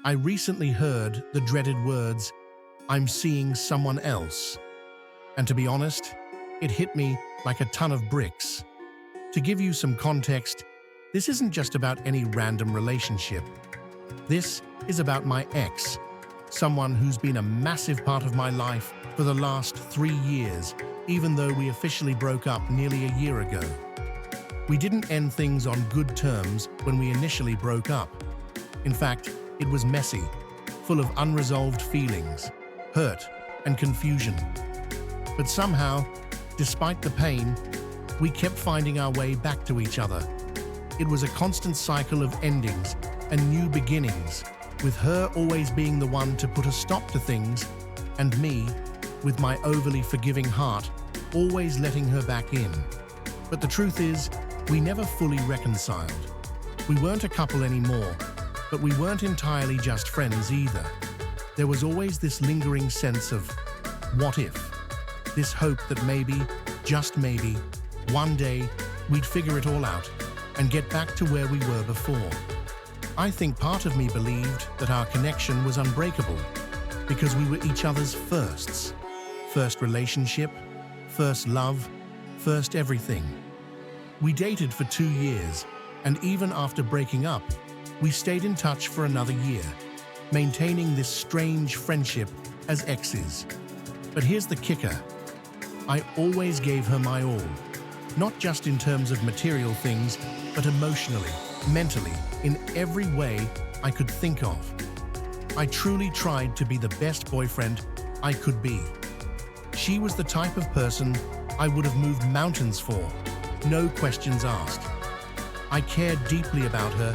I recently heard the dreaded words, "I'm seeing someone else." And to be honest, it hit me like a ton of bricks. To give you some context, this isn't just about any random relationship. This is about my ex, someone who's been a massive part of my life for the last 3 years, even though we officially broke up nearly a year ago. We didn't end things on good terms when we initially broke up. In fact, it was messy, full of unresolved feelings, hurt, and confusion. But somehow, despite the pain, we kept finding our way back to each other. It was a constant cycle of endings and new beginnings, with her always being the one to put a stop to things, and me, with my overly forgiving heart, always letting her back in. But the truth is, we never fully reconciled. We weren't a couple anymore, but we weren't entirely just friends either. There was always this lingering sense of, what if? This hope that maybe, just maybe, one day we'd figure it all out and get back to where we were before. I think part of me believed that our connection was unbreakable because we were each other's firsts. First relationship, first love, first everything. We dated for 2 years, and even after breaking up, we stayed in touch for another year, maintaining this strange friendship as exes. But here's the kicker. I always gave her my all, not just in terms of material things, but emotionally, mentally, in every way I could think of. I truly tried to be the best boyfriend I could be. She was the type of person I would have moved mountains for, no questions asked. I cared deeply about her,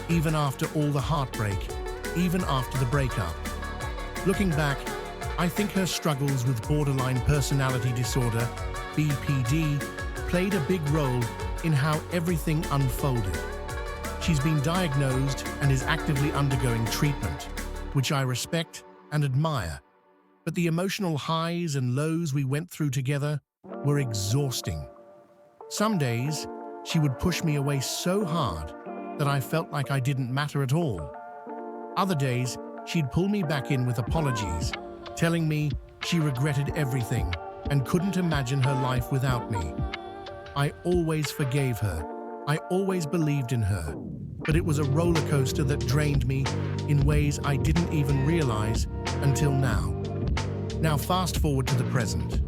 even after all the heartbreak, even after the breakup. Looking back, I think her struggles with borderline personality disorder, BPD, played a big role in how everything unfolded. She's been diagnosed and is actively undergoing treatment, which I respect and admire. But the emotional highs and lows we went through together were exhausting. Some days, she would push me away so hard that I felt like I didn't matter at all. Other days, she'd pull me back in with apologies, telling me she regretted everything and couldn't imagine her life without me. I always forgave her. I always believed in her. But it was a roller coaster that drained me in ways I didn't even realize until now. Now fast forward to the present.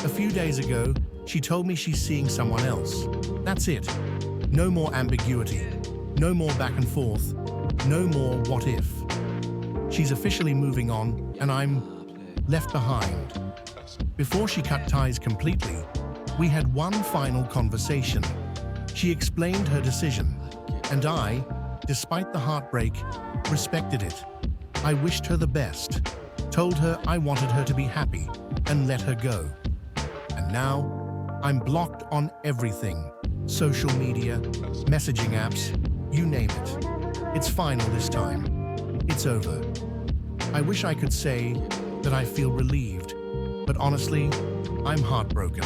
A few days ago, she told me she's seeing someone else. That's it. No more ambiguity. No more back and forth. No more what if. She's officially moving on, and I'm left behind. Before she cut ties completely, we had one final conversation. She explained her decision, and I, despite the heartbreak, respected it. I wished her the best, told her I wanted her to be happy, and let her go. And now, I'm blocked on everything. Social media, messaging apps, you name it. It's final this time. It's over. I wish I could say that I feel relieved, but honestly, I'm heartbroken.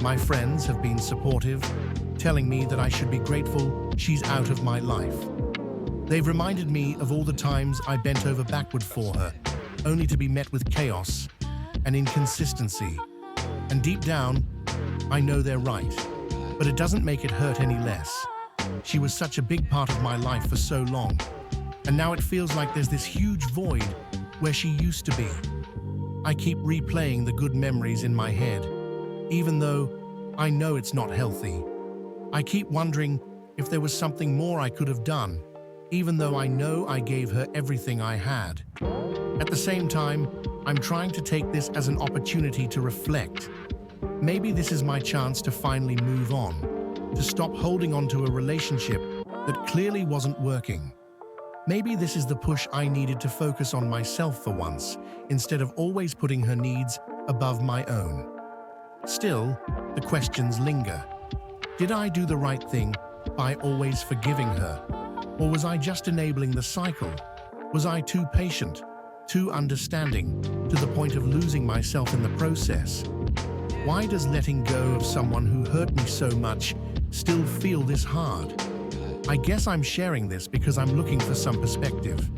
My friends have been supportive, telling me that I should be grateful she's out of my life. They've reminded me of all the times I bent over backward for her, only to be met with chaos and inconsistency. And deep down, I know they're right, but it doesn't make it hurt any less. She was such a big part of my life for so long, and now it feels like there's this huge void where she used to be. I keep replaying the good memories in my head, even though I know it's not healthy. I keep wondering if there was something more I could have done, even though I know I gave her everything I had. At the same time, I'm trying to take this as an opportunity to reflect. Maybe this is my chance to finally move on, to stop holding on to a relationship that clearly wasn't working. Maybe this is the push I needed to focus on myself for once, instead of always putting her needs above my own. Still, the questions linger. Did I do the right thing by always forgiving her? Or was I just enabling the cycle? Was I too patient, too understanding, to the point of losing myself in the process? Why does letting go of someone who hurt me so much still feel this hard? I guess I'm sharing this because I'm looking for some perspective.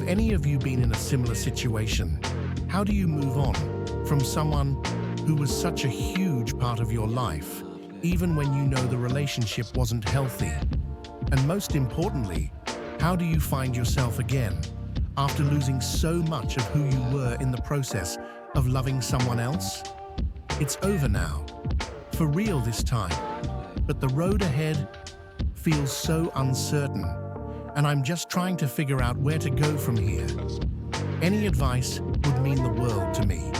Have any of you been in a similar situation? How do you move on from someone who was such a huge part of your life, even when you know the relationship wasn't healthy? And most importantly, how do you find yourself again after losing so much of who you were in the process of loving someone else? It's over now, for real this time, but the road ahead feels so uncertain, and I'm just trying to figure out where to go from here. Any advice would mean the world to me.